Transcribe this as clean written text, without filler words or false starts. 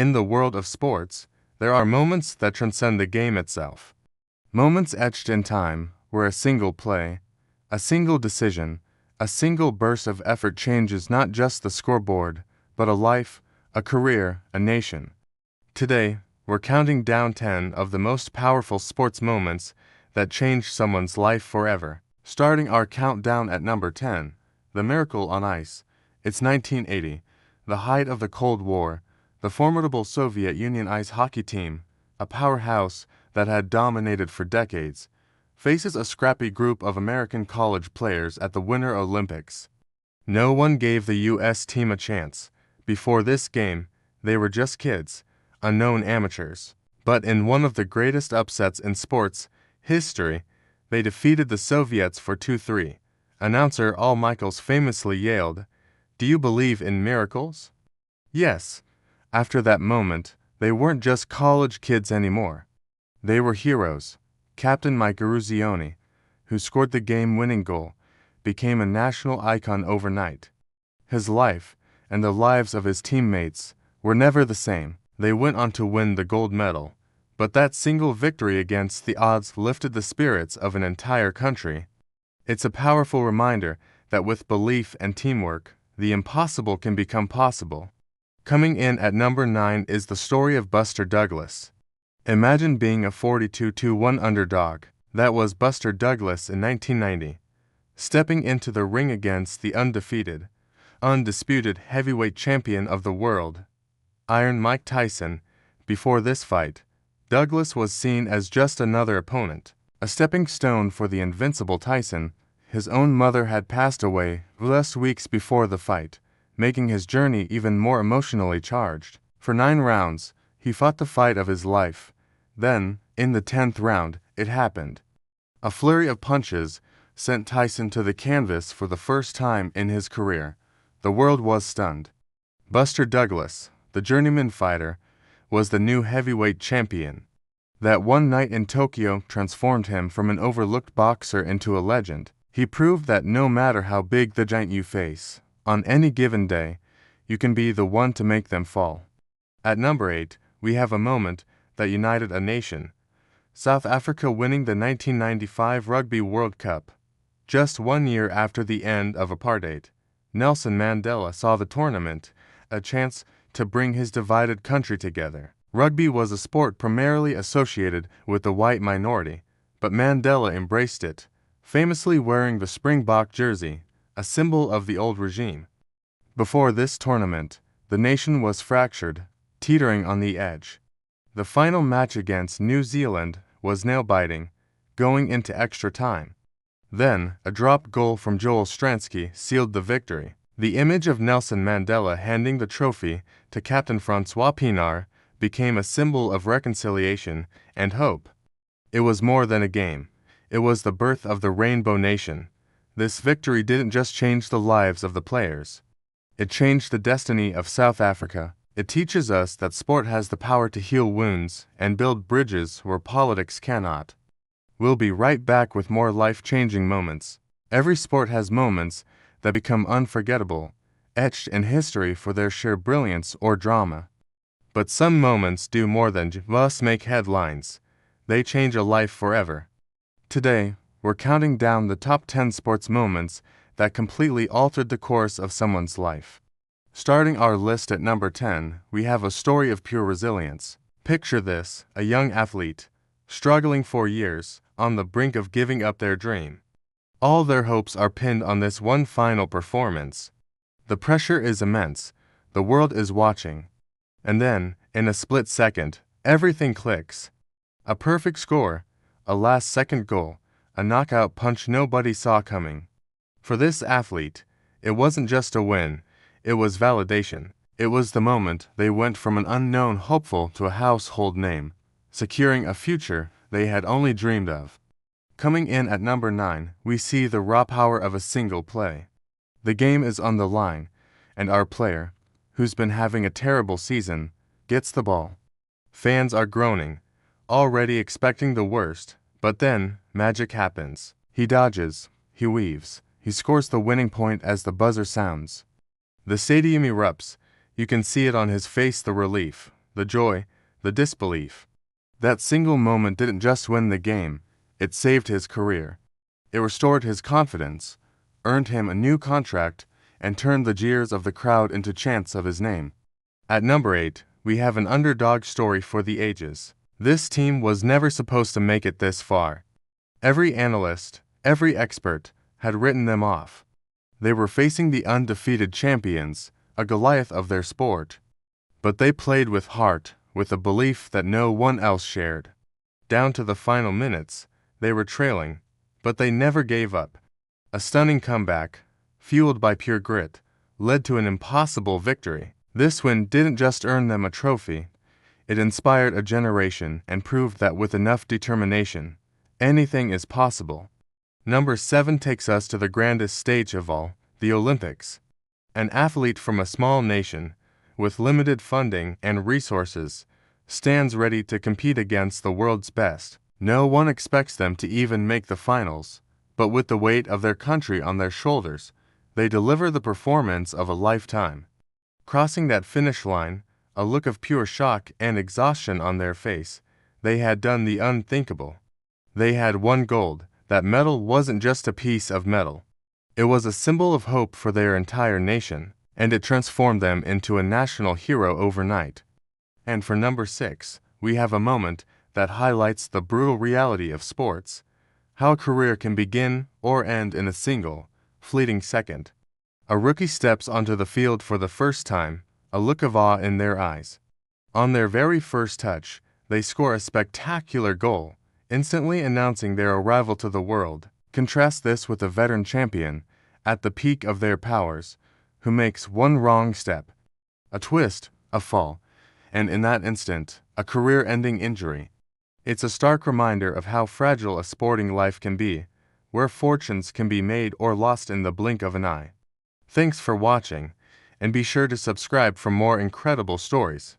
In the world of sports, there are moments that transcend the game itself. Moments etched in time, where a single play, a single decision, a single burst of effort changes not just the scoreboard, but a life, a career, a nation. Today, we're counting down 10 of the most powerful sports moments that changed someone's life forever. Starting our countdown at number 10, the Miracle on Ice. It's 1980, the height of the Cold War. The formidable Soviet Union ice hockey team, a powerhouse that had dominated for decades, faces a scrappy group of American college players at the Winter Olympics. No one gave the U.S. team a chance. Before this game, they were just kids, unknown amateurs. But in one of the greatest upsets in sports history, they defeated the Soviets for 2-3. Announcer Al Michaels famously yelled, "Do you believe in miracles?" Yes. After that moment, they weren't just college kids anymore. They were heroes. Captain Mike Eruzione, who scored the game-winning goal, became a national icon overnight. His life, and the lives of his teammates, were never the same. They went on to win the gold medal, but that single victory against the odds lifted the spirits of an entire country. It's a powerful reminder that with belief and teamwork, the impossible can become possible. Coming in at number 9 is the story of Buster Douglas. Imagine being a 42-1 underdog. That was Buster Douglas in 1990. Stepping into the ring against the undefeated, undisputed heavyweight champion of the world, Iron Mike Tyson. Before this fight, Douglas was seen as just another opponent, a stepping stone for the invincible Tyson. His own mother had passed away just weeks before the fight, making his journey even more emotionally charged. For 9 rounds, he fought the fight of his life. Then, in the 10th round, it happened. A flurry of punches sent Tyson to the canvas for the first time in his career. The world was stunned. Buster Douglas, the journeyman fighter, was the new heavyweight champion. That one night in Tokyo transformed him from an overlooked boxer into a legend. He proved that no matter how big the giant you face, on any given day, you can be the one to make them fall. At number 8, we have a moment that united a nation. South Africa winning the 1995 Rugby World Cup. Just 1 year after the end of apartheid, Nelson Mandela saw the tournament a chance to bring his divided country together. Rugby was a sport primarily associated with the white minority, but Mandela embraced it, famously wearing the Springbok jersey, a symbol of the old regime. Before this tournament, the nation was fractured, teetering on the edge. The final match against New Zealand was nail-biting, going into extra time. Then, a drop goal from Joel Stransky sealed the victory. The image of Nelson Mandela handing the trophy to Captain Francois Pienaar became a symbol of reconciliation and hope. It was more than a game. It was the birth of the Rainbow Nation. This victory didn't just change the lives of the players. It changed the destiny of South Africa. It teaches us that sport has the power to heal wounds and build bridges where politics cannot. We'll be right back with more life-changing moments. Every sport has moments that become unforgettable, etched in history for their sheer brilliance or drama. But some moments do more than just make headlines. They change a life forever. Today, we're counting down the top 10 sports moments that completely altered the course of someone's life. Starting our list at number 10, we have a story of pure resilience. Picture this, a young athlete, struggling for years, on the brink of giving up their dream. All their hopes are pinned on this one final performance. The pressure is immense, the world is watching. And then, in a split second, everything clicks. A perfect score, a last-second goal, a knockout punch nobody saw coming. For this athlete, it wasn't just a win, it was validation. It was the moment they went from an unknown hopeful to a household name, securing a future they had only dreamed of. Coming in at number 9, we see the raw power of a single play. The game is on the line, and our player, who's been having a terrible season, gets the ball. Fans are groaning, already expecting the worst, but then, magic happens. He dodges, he weaves, he scores the winning point as the buzzer sounds. The stadium erupts. You can see it on his face, the relief, the joy, the disbelief. That single moment didn't just win the game, it saved his career. It restored his confidence, earned him a new contract, and turned the jeers of the crowd into chants of his name. At number 8, we have an underdog story for the ages. This team was never supposed to make it this far. Every analyst, every expert, had written them off. They were facing the undefeated champions, a Goliath of their sport. But they played with heart, with a belief that no one else shared. Down to the final minutes, they were trailing, but they never gave up. A stunning comeback, fueled by pure grit, led to an impossible victory. This win didn't just earn them a trophy, it inspired a generation and proved that with enough determination, anything is possible. Number 7 takes us to the grandest stage of all, the Olympics. An athlete from a small nation, with limited funding and resources, stands ready to compete against the world's best. No one expects them to even make the finals, but with the weight of their country on their shoulders, they deliver the performance of a lifetime. Crossing that finish line, a look of pure shock and exhaustion on their face, they had done the unthinkable. They had won gold. That medal wasn't just a piece of metal. It was a symbol of hope for their entire nation, and it transformed them into a national hero overnight. And for number 6, we have a moment that highlights the brutal reality of sports, how a career can begin or end in a single, fleeting second. A rookie steps onto the field for the first time, a look of awe in their eyes. On their very first touch, they score a spectacular goal, instantly announcing their arrival to the world. Contrast this with a veteran champion, at the peak of their powers, who makes one wrong step, a twist, a fall, and in that instant, a career-ending injury. It's a stark reminder of how fragile a sporting life can be, where fortunes can be made or lost in the blink of an eye. Thanks for watching, and be sure to subscribe for more incredible stories.